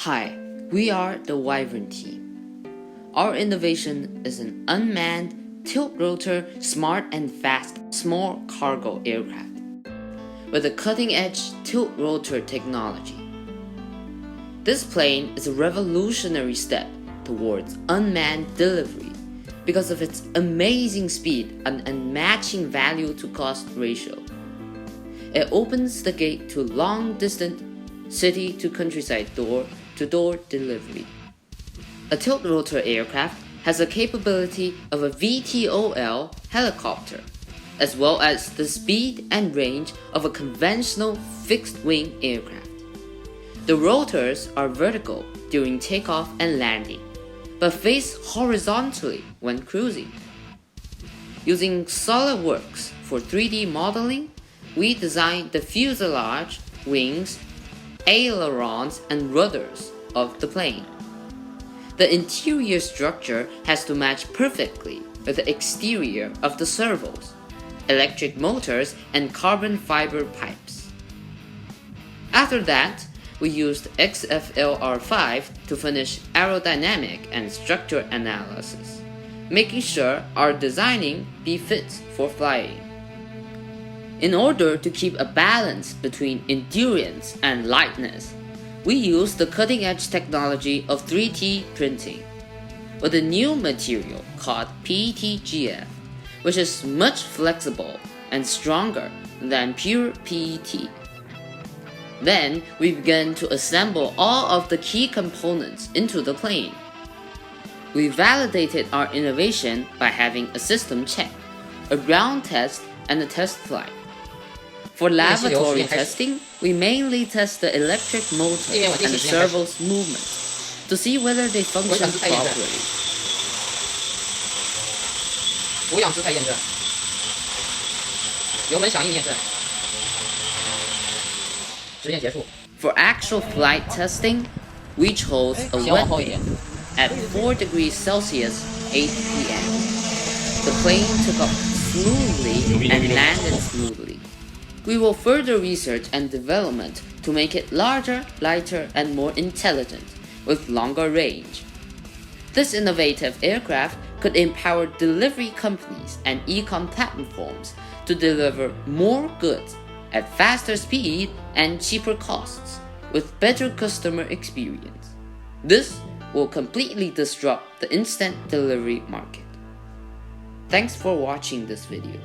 Hi, we are the Wivern team. Our innovation is an unmanned, tilt-rotor, smart and fast small cargo aircraft with a cutting-edge tilt-rotor technology. This plane is a revolutionary step towards unmanned delivery because of its amazing speed and unmatching value-to-cost ratio. It opens the gate to long-distance city-to-countryside door-to-door delivery. A tilt-rotor aircraft has the capability of a VTOL helicopter, as well as the speed and range of a conventional fixed-wing aircraft. The rotors are vertical during takeoff and landing, but face horizontally when cruising. Using SolidWorks for 3D modeling, we designed the fuselage, wings, ailerons, and rudders of the plane. The interior structure has to match perfectly with the exterior of the servos, electric motors, and carbon fiber pipes. After that, we used XFLR5 to finish aerodynamic and structure analysis, making sure our designing be fit for flying. In order to keep a balance between endurance and lightness, we use the cutting-edge technology of 3D printing with a new material called PETGF, which is much flexible and stronger than pure PET. Then we began to assemble all of the key components into the plane. We validated our innovation by having a system check, a ground test, and a test flight. For laboratory testing, we mainly test the electric motors and the servos movement to see whether they function properly. For actual flight testing, we chose a wet day at 4 degrees Celsius, 8 p.m. The plane took off smoothly and landed smoothly. We will further research and development to make it larger, lighter, and more intelligent, with longer range. This innovative aircraft could empower delivery companies and e-com platforms to deliver more goods at faster speed and cheaper costs, with better customer experience. This will completely disrupt the instant delivery market. Thanks for watching this video.